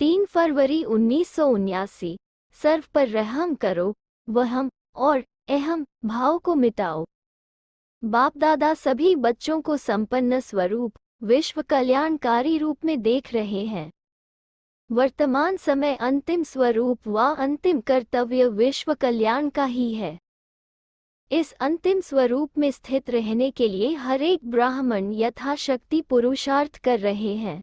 3 फरवरी 1979। सर्व पर रहम करो, वहम और अहम भाव को मिटाओ। बाप दादा सभी बच्चों को संपन्न स्वरूप, विश्व कल्याणकारी रूप में देख रहे हैं। वर्तमान समय अंतिम स्वरूप व अंतिम कर्तव्य विश्व कल्याण का ही है। इस अंतिम स्वरूप में स्थित रहने के लिए हर एक ब्राह्मण यथाशक्ति पुरुषार्थ कर रहे हैं।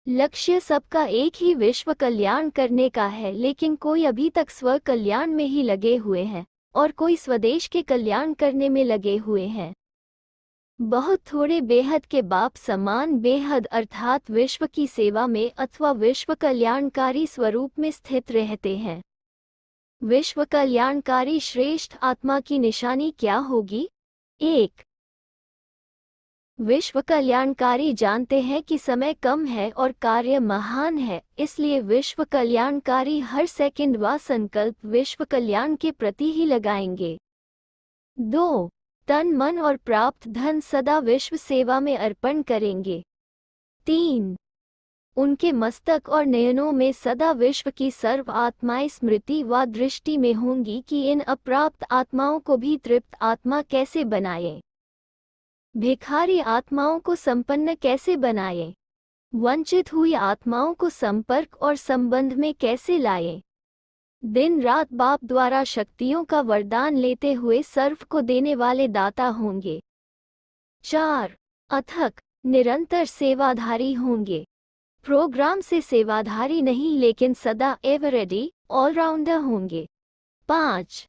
लक्ष्य सबका एक ही विश्व कल्याण करने का है, लेकिन कोई अभी तक स्व कल्याण में ही लगे हुए हैं और कोई स्वदेश के कल्याण करने में लगे हुए हैं। बहुत थोड़े बेहद के बाप समान बेहद अर्थात विश्व की सेवा में अथवा विश्व कल्याणकारी स्वरूप में स्थित रहते हैं। विश्व कल्याणकारी श्रेष्ठ आत्मा की निशानी क्या होगी? 1. विश्व कल्याणकारी जानते हैं कि समय कम है और कार्य महान है, इसलिए विश्व कल्याणकारी हर सेकंड व संकल्प विश्व कल्याण के प्रति ही लगाएंगे। 2. तन मन और प्राप्त धन सदा विश्व सेवा में अर्पण करेंगे। 3. उनके मस्तक और नयनों में सदा विश्व की सर्व आत्माएं स्मृति व दृष्टि में होंगी कि इन अप्राप्त आत्माओं को भी तृप्त आत्मा कैसे बनाए, भिखारी आत्माओं को संपन्न कैसे बनाए, वंचित हुई आत्माओं को संपर्क और संबंध में कैसे लाए। दिन रात बाप द्वारा शक्तियों का वरदान लेते हुए सर्व को देने वाले दाता होंगे। 4. अथक निरंतर सेवाधारी होंगे। प्रोग्राम से सेवाधारी नहीं, लेकिन सदा एवर रेडी ऑलराउंडर होंगे। 5.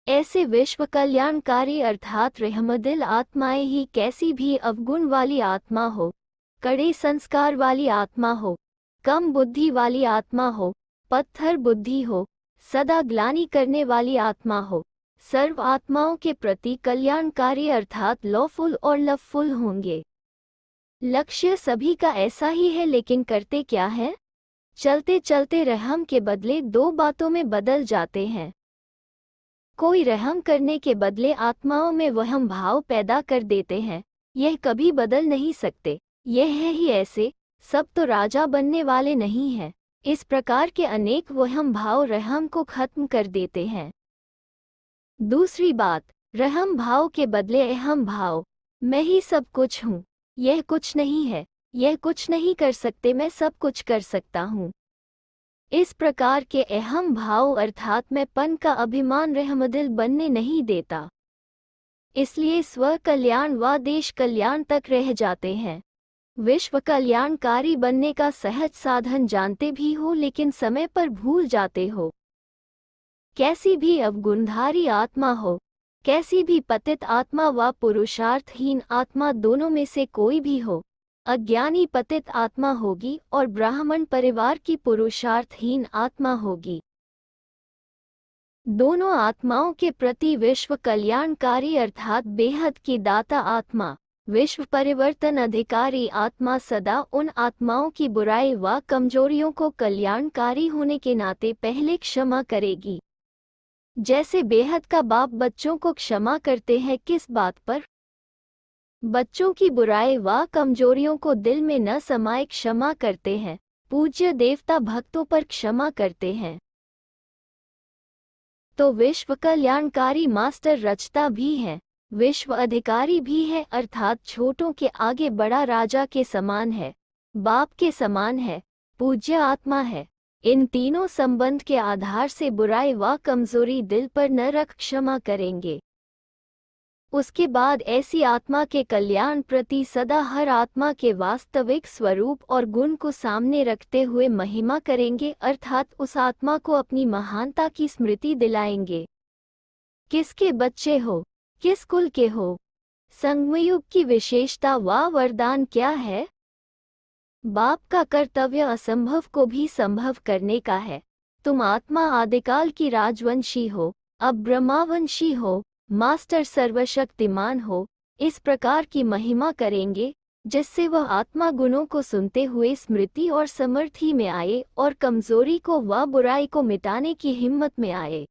ऐसे विश्व कल्याणकारी अर्थात रहमदिल आत्माएं ही कैसी भी अवगुण वाली आत्मा हो, कड़े संस्कार वाली आत्मा हो, कम बुद्धि वाली आत्मा हो, पत्थर बुद्धि हो, सदा ग्लानि करने वाली आत्मा हो, सर्व आत्माओं के प्रति कल्याणकारी अर्थात लॉफुल और लवफुल होंगे। लक्ष्य सभी का ऐसा ही है, लेकिन करते क्या है? चलते चलते रहम के बदले दो बातों में बदल जाते हैं। कोई रहम करने के बदले आत्माओं में वहम भाव पैदा कर देते हैं, यह कभी बदल नहीं सकते। यह है ही ऐसे, सब तो राजा बनने वाले नहीं हैं। इस प्रकार के अनेक वहम भाव रहम को खत्म कर देते हैं। दूसरी बात, रहम भाव के बदले अहम भाव, मैं ही सब कुछ हूँ, यह कुछ नहीं है, यह कुछ नहीं कर सकते, मैं सब कुछ कर सकता हूँ। इस प्रकार के अहम भाव अर्थात मैंपन का अभिमान रहमदिल बनने नहीं देता, इसलिए स्व कल्याण व देश कल्याण तक रह जाते हैं। विश्व कल्याणकारी बनने का सहज साधन जानते भी हो, लेकिन समय पर भूल जाते हो। कैसी भी अवगुणधारी आत्मा हो, कैसी भी पतित आत्मा व पुरुषार्थहीन आत्मा, दोनों में से कोई भी हो, अज्ञानी पतित आत्मा होगी और ब्राह्मण परिवार की पुरुषार्थहीन आत्मा होगी। दोनों आत्माओं के प्रति विश्व कल्याणकारी अर्थात बेहद की दाता आत्मा, विश्व परिवर्तन अधिकारी आत्मा सदा उन आत्माओं की बुराई व कमजोरियों को कल्याणकारी होने के नाते पहले क्षमा करेगी। जैसे बेहद का बाप बच्चों को क्षमा करते हैं, किस बात पर? बच्चों की बुराई व कमजोरियों को दिल में न समाये क्षमा करते हैं। पूज्य देवता भक्तों पर क्षमा करते हैं। तो विश्व कल्याणकारी मास्टर रचता भी है, विश्व अधिकारी भी है, अर्थात छोटों के आगे बड़ा राजा के समान है, बाप के समान है, पूज्य आत्मा है। इन तीनों संबंध के आधार से बुराई व कमजोरी दिल पर न रख क्षमा करेंगे। उसके बाद ऐसी आत्मा के कल्याण प्रति सदा हर आत्मा के वास्तविक स्वरूप और गुण को सामने रखते हुए महिमा करेंगे, अर्थात उस आत्मा को अपनी महानता की स्मृति दिलाएंगे। किसके बच्चे हो, किस कुल के हो, संगमयुग की विशेषता व वरदान क्या है? बाप का कर्तव्य असंभव को भी संभव करने का है। तुम आत्मा आदिकाल की राजवंशी हो, अब ब्रह्मावंशी हो, मास्टर सर्वशक्तिमान हो। इस प्रकार की महिमा करेंगे जिससे वह आत्मा गुणों को सुनते हुए स्मृति और समर्थी में आए और कमजोरी को व बुराई को मिटाने की हिम्मत में आए।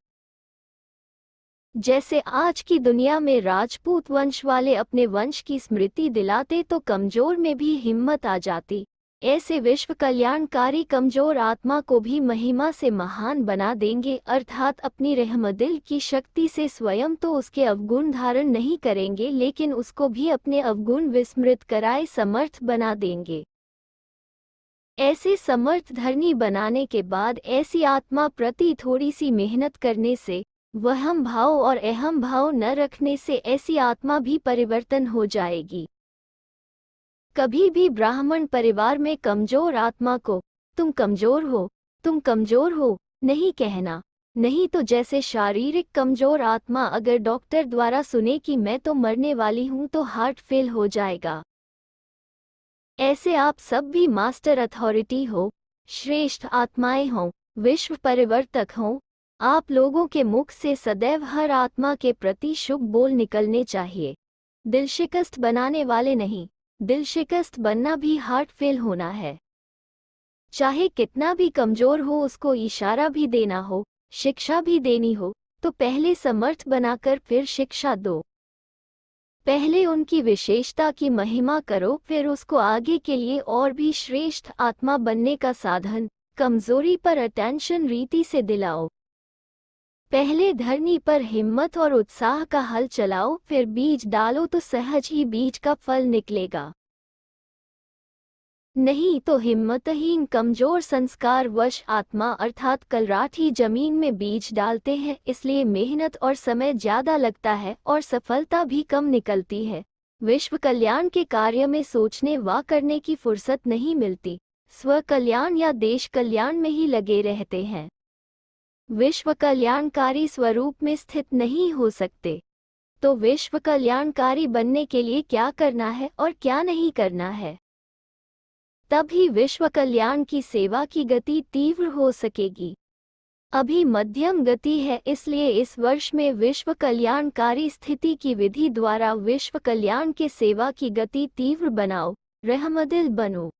जैसे आज की दुनिया में राजपूत वंश वाले अपने वंश की स्मृति दिलाते तो कमजोर में भी हिम्मत आ जाती, ऐसे विश्व कल्याणकारी कमजोर आत्मा को भी महिमा से महान बना देंगे, अर्थात अपनी रहमदिल की शक्ति से स्वयं तो उसके अवगुण धारण नहीं करेंगे लेकिन उसको भी अपने अवगुण विस्मृत कराए समर्थ बना देंगे। ऐसे समर्थ धरनी बनाने के बाद ऐसी आत्मा प्रति थोड़ी सी मेहनत करने से, वहम भाव और अहम भाव न रखने से ऐसी आत्मा भी परिवर्तन हो जाएगी। कभी भी ब्राह्मण परिवार में कमजोर आत्मा को तुम कमजोर हो नहीं कहना, नहीं तो जैसे शारीरिक कमजोर आत्मा अगर डॉक्टर द्वारा सुने कि मैं तो मरने वाली हूं तो हार्ट फेल हो जाएगा। ऐसे आप सब भी मास्टर अथॉरिटी हो, श्रेष्ठ आत्माएं हो, विश्व परिवर्तक हो, आप लोगों के मुख से सदैव हर आत्मा के प्रति शुभ बोल निकलने चाहिए। दिल शिकस्त बनाने वाले नहीं, दिल शिकस्त बनना भी हार्ट फेल होना है। चाहे कितना भी कमजोर हो उसको इशारा भी देना हो, शिक्षा भी देनी हो, तो पहले समर्थ बनाकर फिर शिक्षा दो। पहले उनकी विशेषता की महिमा करो, फिर उसको आगे के लिए और भी श्रेष्ठ आत्मा बनने का साधन, कमजोरी पर अटेंशन रीति से दिलाओ। पहले धरनी पर हिम्मत और उत्साह का हल चलाओ, फिर बीज डालो तो सहज ही बीज का फल निकलेगा। नहीं तो हिम्मतहीन कमजोर संस्कार वश आत्मा अर्थात कलराठी जमीन में बीज डालते हैं, इसलिए मेहनत और समय ज्यादा लगता है और सफलता भी कम निकलती है। विश्व कल्याण के कार्य में सोचने व करने की फुर्सत नहीं मिलती, स्व कल्याण या देश कल्याण में ही लगे रहते हैं। विश्व कल्याणकारी स्वरूप में स्थित नहीं हो सकते। तो विश्व कल्याणकारी बनने के लिए क्या करना है और क्या नहीं करना है, तभी विश्व कल्याण की सेवा की गति तीव्र हो सकेगी। अभी मध्यम गति है, इसलिए इस वर्ष में विश्व कल्याणकारी स्थिति की विधि द्वारा विश्व कल्याण के सेवा की गति तीव्र बनाओ, रहमदिल बनो।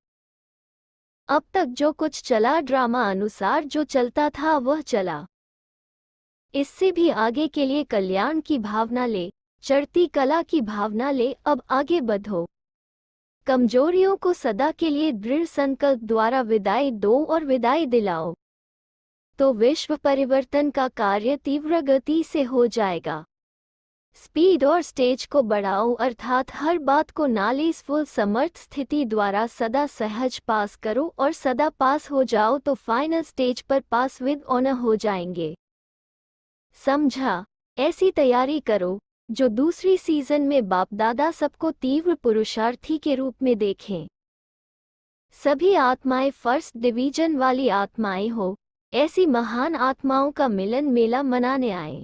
अब तक जो कुछ चला ड्रामा अनुसार जो चलता था वह चला। इससे भी आगे के लिए कल्याण की भावना ले, चढ़ती कला की भावना ले, अब आगे बढ़ो। कमजोरियों को सदा के लिए दृढ़ संकल्प द्वारा विदाई दो और विदाई दिलाओ, तो विश्व परिवर्तन का कार्य तीव्र गति से हो जाएगा। स्पीड और स्टेज को बढ़ाओ, अर्थात हर बात को नालीसफुल समर्थ स्थिति द्वारा सदा सहज पास करो और सदा पास हो जाओ तो फाइनल स्टेज पर पास विद ऑनर हो जाएंगे। समझा? ऐसी तैयारी करो जो दूसरी सीजन में बाप दादा सबको तीव्र पुरुषार्थी के रूप में देखें। सभी आत्माएं फर्स्ट डिवीजन वाली आत्माएं हो, ऐसी महान आत्माओं का मिलन मेला मनाने आए।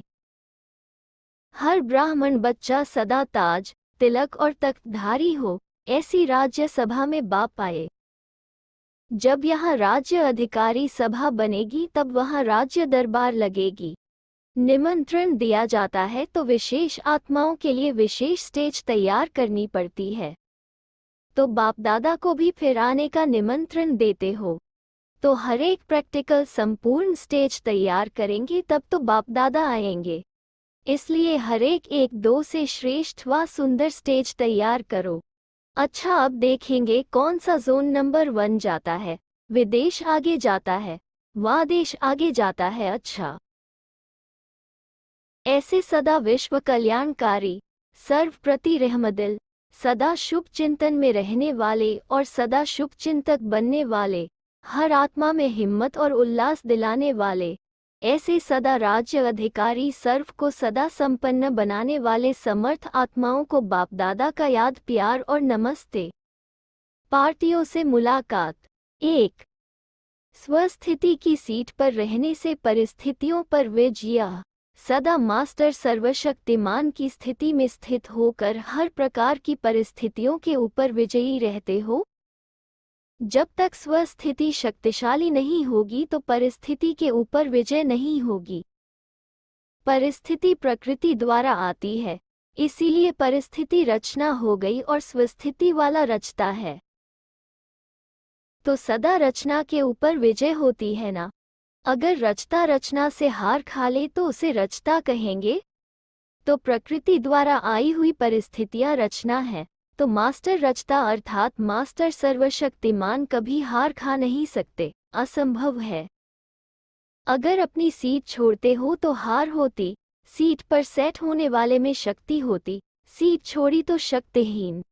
हर ब्राह्मण बच्चा सदा ताज, तिलक और तख्तधारी हो, ऐसी राज्य सभा में बाप आए। जब यहाँ राज्य अधिकारी सभा बनेगी तब वहाँ राज्य दरबार लगेगी। निमंत्रण दिया जाता है तो विशेष आत्माओं के लिए विशेष स्टेज तैयार करनी पड़ती है। तो बाप दादा को भी फिर आने का निमंत्रण देते हो, तो हर एक प्रैक्टिकल संपूर्ण स्टेज तैयार करेंगे तब तो बाप दादा आएंगे। इसलिए हर एक दो से श्रेष्ठ व सुंदर स्टेज तैयार करो। अच्छा, अब देखेंगे कौन सा जोन नंबर 1 जाता है, विदेश आगे जाता है, व देश आगे जाता है। अच्छा, ऐसे सदा विश्व कल्याणकारी, सर्व प्रति रहमदिल, सदा शुभ चिंतन में रहने वाले और सदा शुभ चिंतक बनने वाले, हर आत्मा में हिम्मत और उल्लास दिलाने वाले, ऐसे सदा राज्य अधिकारी सर्व को सदा संपन्न बनाने वाले समर्थ आत्माओं को बाप दादा का याद प्यार और नमस्ते। पार्टियों से मुलाकात। 1. स्वस्थिति की सीट पर रहने से परिस्थितियों पर विजय। सदा मास्टर सर्वशक्तिमान की स्थिति में स्थित होकर हर प्रकार की परिस्थितियों के ऊपर विजयी रहते हो। जब तक स्वस्थिति शक्तिशाली नहीं होगी तो परिस्थिति के ऊपर विजय नहीं होगी। परिस्थिति प्रकृति द्वारा आती है, इसीलिए परिस्थिति रचना हो गई और स्वस्थिति वाला रचता है। तो सदा रचना के ऊपर विजय होती है ना। अगर रचता रचना से हार खा ले तो उसे रचता कहेंगे। तो प्रकृति द्वारा आई हुई परिस्थितियां रचना है, तो मास्टर रचता अर्थात मास्टर सर्वशक्तिमान कभी हार खा नहीं सकते, असंभव है। अगर अपनी सीट छोड़ते हो तो हार होती, सीट पर सेट होने वाले में शक्ति होती, सीट छोड़ी तो शक्तिहीन।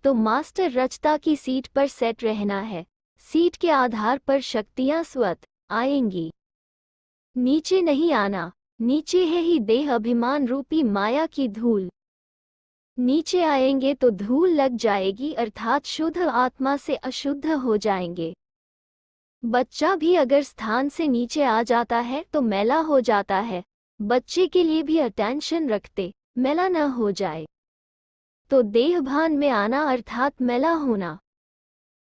तो मास्टर रचता की सीट पर सेट रहना है, सीट के आधार पर शक्तियां स्वतः आएंगी। नीचे नहीं आना, नीचे है ही देह अभिमान रूपी माया की धूल। नीचे आएंगे तो धूल लग जाएगी अर्थात शुद्ध आत्मा से अशुद्ध हो जाएंगे। बच्चा भी अगर स्थान से नीचे आ जाता है तो मैला हो जाता है, बच्चे के लिए भी अटेंशन रखते, मैला न हो जाए। तो देहभान में आना अर्थात मैला होना।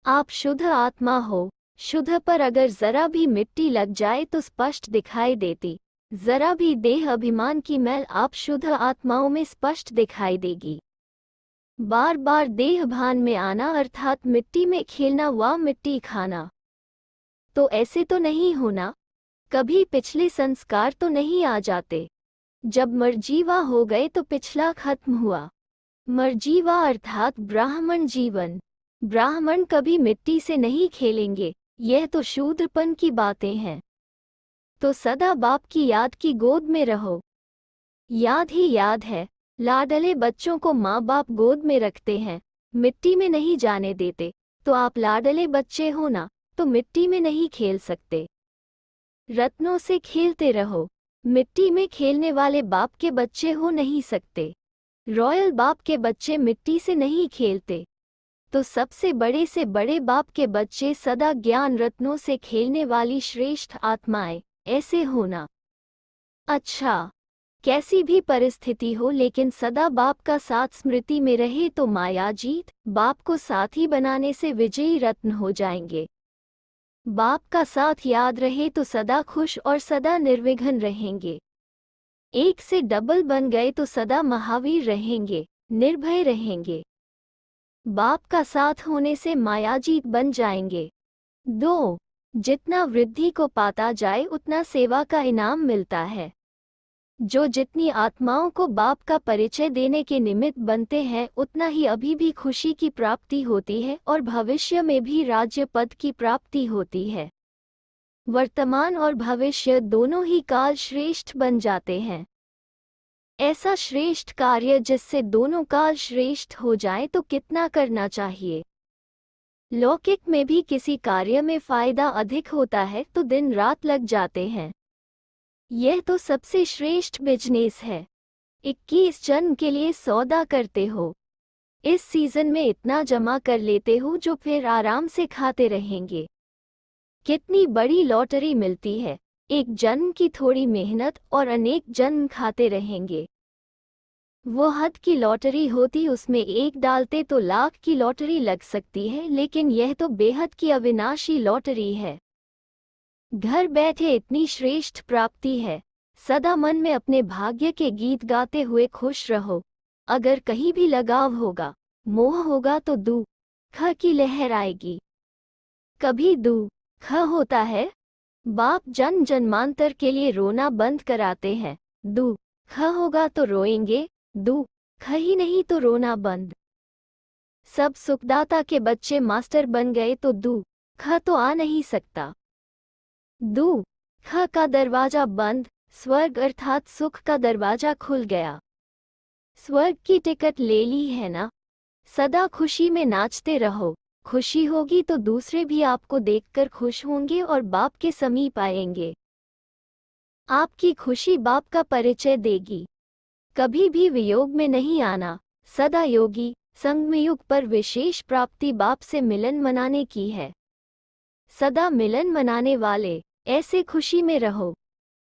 आप शुद्ध आत्मा हो, शुद्ध पर अगर जरा भी मिट्टी लग जाए तो स्पष्ट दिखाई देती, जरा भी देह अभिमान की मैल आप शुद्ध आत्माओं में स्पष्ट दिखाई देगी। बार बार देहभान में आना अर्थात मिट्टी में खेलना व मिट्टी खाना। तो ऐसे तो नहीं होना, कभी पिछले संस्कार तो नहीं आ जाते। जब मरजीवा हो गए तो पिछला खत्म हुआ। मरजीवा अर्थात ब्राह्मण जीवन। ब्राह्मण कभी मिट्टी से नहीं खेलेंगे, यह तो शूद्रपन की बातें हैं। तो सदा बाप की याद की गोद में रहो। याद ही याद है, लाडले बच्चों को माँ बाप गोद में रखते हैं, मिट्टी में नहीं जाने देते। तो आप लाडले बच्चे हो ना, तो मिट्टी में नहीं खेल सकते। रत्नों से खेलते रहो, मिट्टी में खेलने वाले बाप के बच्चे हो नहीं सकते। रॉयल बाप के बच्चे मिट्टी से नहीं खेलते। तो सबसे बड़े से बड़े बाप के बच्चे सदा ज्ञान रत्नों से खेलने वाली श्रेष्ठ आत्माएं, ऐसे होना। अच्छा, कैसी भी परिस्थिति हो लेकिन सदा बाप का साथ स्मृति में रहे तो माया जीत, बाप को साथी बनाने से विजयी रत्न हो जाएंगे। बाप का साथ याद रहे तो सदा खुश और सदा निर्विघ्न रहेंगे। एक से डबल बन गए तो सदा महावीर रहेंगे, निर्भय रहेंगे। बाप का साथ होने से मायाजीत बन जाएंगे। 2. जितना वृद्धि को पाता जाए उतना सेवा का इनाम मिलता है। जो जितनी आत्माओं को बाप का परिचय देने के निमित्त बनते हैं उतना ही अभी भी खुशी की प्राप्ति होती है और भविष्य में भी राज्य पद की प्राप्ति होती है। वर्तमान और भविष्य दोनों ही काल श्रेष्ठ बन जाते हैं। ऐसा श्रेष्ठ कार्य जिससे दोनों काल श्रेष्ठ हो जाए तो कितना करना चाहिए। लौकिक में भी किसी कार्य में फायदा अधिक होता है तो दिन रात लग जाते हैं। यह तो सबसे श्रेष्ठ बिजनेस है। 21 जन्म के लिए सौदा करते हो, इस सीजन में इतना जमा कर लेते हो जो फिर आराम से खाते रहेंगे। कितनी बड़ी लॉटरी मिलती है, एक जन्म की थोड़ी मेहनत और अनेक जन्म खाते रहेंगे। वो हद की लॉटरी होती, उसमें एक डालते तो लाख की लॉटरी लग सकती है, लेकिन यह तो बेहद की अविनाशी लॉटरी है। घर बैठे इतनी श्रेष्ठ प्राप्ति है। सदा मन में अपने भाग्य के गीत गाते हुए खुश रहो। अगर कहीं भी लगाव होगा, मोह होगा तो दुख की लहर आएगी। कभी दुख होता है, बाप जन्म जन्मांतर के लिए रोना बंद कराते हैं। दुख होगा तो रोएंगे, दुख ही नहीं तो रोना बंद। सब सुखदाता के बच्चे मास्टर बन गए तो दुख तो आ नहीं सकता। दुख का दरवाजा बंद, स्वर्ग अर्थात सुख का दरवाजा खुल गया। स्वर्ग की टिकट ले ली है ना। सदा खुशी में नाचते रहो, खुशी होगी तो दूसरे भी आपको देखकर खुश होंगे और बाप के समीप आएंगे। आपकी खुशी बाप का परिचय देगी। कभी भी वियोग में नहीं आना, सदा योगी संगमयुग पर विशेष प्राप्ति बाप से मिलन मनाने की है। सदा मिलन मनाने वाले, ऐसे खुशी में रहो।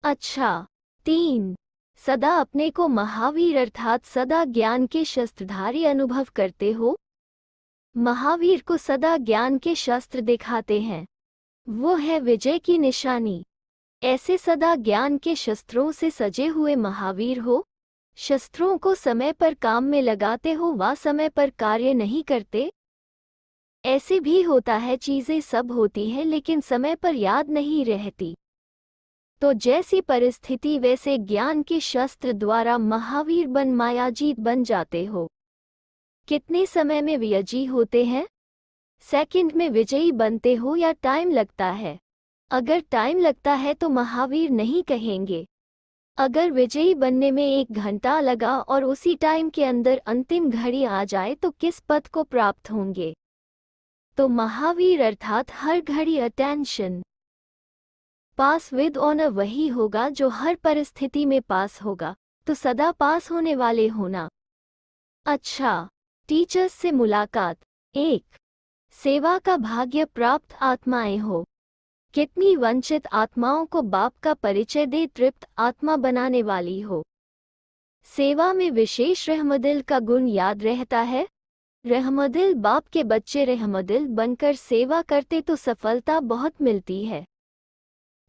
अच्छा, 3. सदा अपने को महावीर अर्थात सदा ज्ञान के शस्त्रधारी अनुभव करते हो। महावीर को सदा ज्ञान के शस्त्र दिखाते हैं, वो है विजय की निशानी। ऐसे सदा ज्ञान के शस्त्रों से सजे हुए महावीर हो। शस्त्रों को समय पर काम में लगाते हो व समय पर कार्य नहीं करते। ऐसे भी होता है, चीजें सब होती हैं लेकिन समय पर याद नहीं रहती। तो जैसी परिस्थिति वैसे ज्ञान के शस्त्र द्वारा महावीर बन मायाजीत बन जाते हो। कितने समय में विजयी होते हैं? सेकंड में विजयी बनते हो या टाइम लगता है? अगर टाइम लगता है तो महावीर नहीं कहेंगे। अगर विजयी बनने में 1 घंटा लगा और उसी टाइम के अंदर अंतिम घड़ी आ जाए तो किस पद को प्राप्त होंगे? तो महावीर अर्थात हर घड़ी अटेंशन। पास विद ऑनर वही होगा जो हर परिस्थिति में पास होगा, तो सदा पास होने वाले होना। अच्छा, टीचर्स से मुलाकात। 1. सेवा का भाग्य प्राप्त आत्माएं हो। कितनी वंचित आत्माओं को बाप का परिचय दे तृप्त आत्मा बनाने वाली हो। सेवा में विशेष रहमदिल का गुण याद रहता है। रहमदिल बाप के बच्चे रहमदिल बनकर सेवा करते तो सफलता बहुत मिलती है।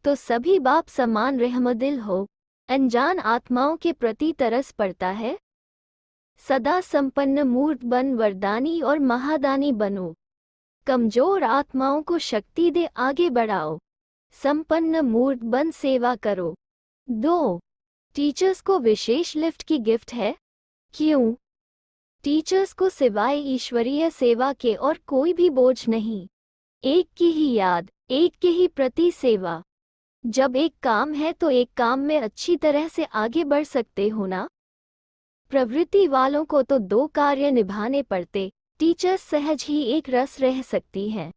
तो सभी बाप समान रहमदिल हो। अनजान आत्माओं के प्रति तरस पड़ता है। सदा संपन्न मूर्त बन वरदानी और महादानी बनो। कमजोर आत्माओं को शक्ति दे आगे बढ़ाओ। संपन्न मूर्त बन सेवा करो। 2. टीचर्स को विशेष लिफ्ट की गिफ्ट है। क्यों? टीचर्स को सिवाय ईश्वरीय सेवा के और कोई भी बोझ नहीं। एक की ही याद, एक के ही प्रति सेवा। जब एक काम है तो एक काम में अच्छी तरह से आगे बढ़ सकते हो ना। प्रवृत्ति वालों को तो 2 कार्य निभाने पड़ते। टीचर्स सहज ही एक रस रह सकती है।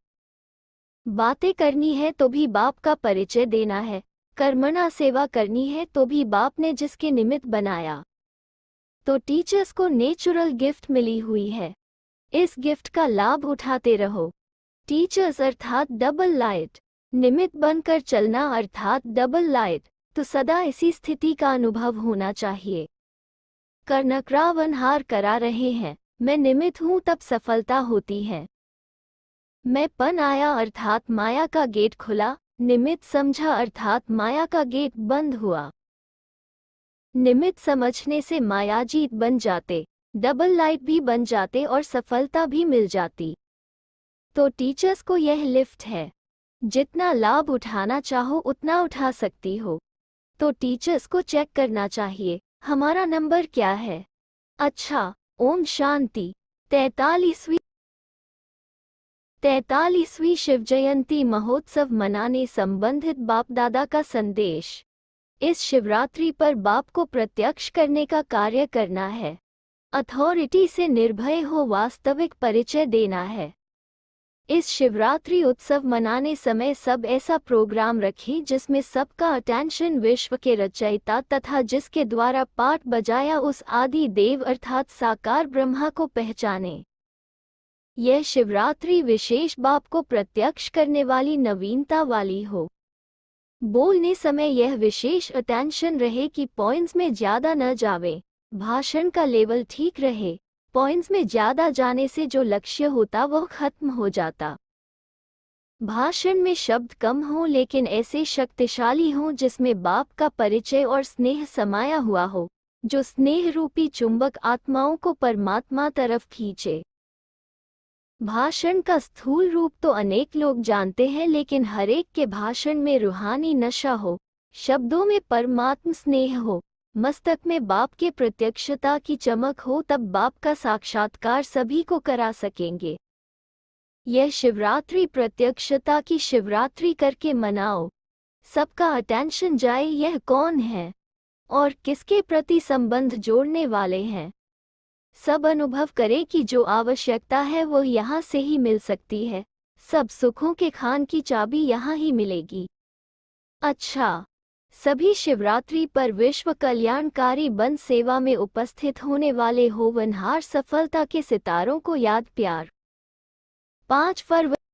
बातें करनी है तो भी बाप का परिचय देना है। कर्मणा सेवा करनी है तो भी बाप ने जिसके निमित्त बनाया। तो टीचर्स को नेचुरल गिफ्ट मिली हुई है। इस गिफ्ट का लाभ उठाते रहो। टीचर्स अर्थात डबल लाइट। निमित्त बनकर चलना अर्थात डबल लाइट। तो सदा इसी स्थिति का अनुभव होना चाहिए। कर्णक्रावनहार करा रहे हैं, मैं निमित्त हूँ तब सफलता होती है। मैं पन आया अर्थात माया का गेट खुला, निमित्त समझा अर्थात माया का गेट बंद हुआ। निमित्त समझने से मायाजीत बन जाते, डबल लाइट भी बन जाते और सफलता भी मिल जाती। तो टीचर्स को यह लिफ्ट है। जितना लाभ उठाना चाहो उतना उठा सकती हो। तो टीचर्स को चेक करना चाहिए, हमारा नंबर क्या है। अच्छा, ओम शांति। 43वीं शिव जयंती महोत्सव मनाने संबंधित बाप दादा का संदेश। इस शिवरात्रि पर बाप को प्रत्यक्ष करने का कार्य करना है। अथॉरिटी से निर्भय हो वास्तविक परिचय देना है। इस शिवरात्रि उत्सव मनाने समय सब ऐसा प्रोग्राम रखें जिसमें सबका अटेंशन विश्व के रचयिता तथा जिसके द्वारा पाठ बजाया उस आदि देव अर्थात साकार ब्रह्मा को पहचाने। यह शिवरात्रि विशेष बाप को प्रत्यक्ष करने वाली नवीनता वाली हो। बोलने समय यह विशेष अटेंशन रहे कि पॉइंट्स में ज्यादा न जावे, भाषण का लेवल ठीक रहे। पॉइंट्स में ज्यादा जाने से जो लक्ष्य होता वह खत्म हो जाता। भाषण में शब्द कम हो लेकिन ऐसे शक्तिशाली हों जिसमें बाप का परिचय और स्नेह समाया हुआ हो, जो स्नेह रूपी चुंबक आत्माओं को परमात्मा तरफ खींचे। भाषण का स्थूल रूप तो अनेक लोग जानते हैं, लेकिन हरेक के भाषण में रूहानी नशा हो, शब्दों में परमात्म स्नेह हो, मस्तक में बाप के प्रत्यक्षता की चमक हो, तब बाप का साक्षात्कार सभी को करा सकेंगे। यह शिवरात्रि प्रत्यक्षता की शिवरात्रि करके मनाओ। सबका अटेंशन जाए यह कौन है और किसके प्रति संबंध जोड़ने वाले हैं। सब अनुभव करें कि जो आवश्यकता है वो यहाँ से ही मिल सकती है। सब सुखों के खान की चाबी यहाँ ही मिलेगी। अच्छा, सभी शिवरात्रि पर विश्व कल्याणकारी बन सेवा में उपस्थित होने वाले होवनहार सफलता के सितारों को याद प्यार। 5 फरवरी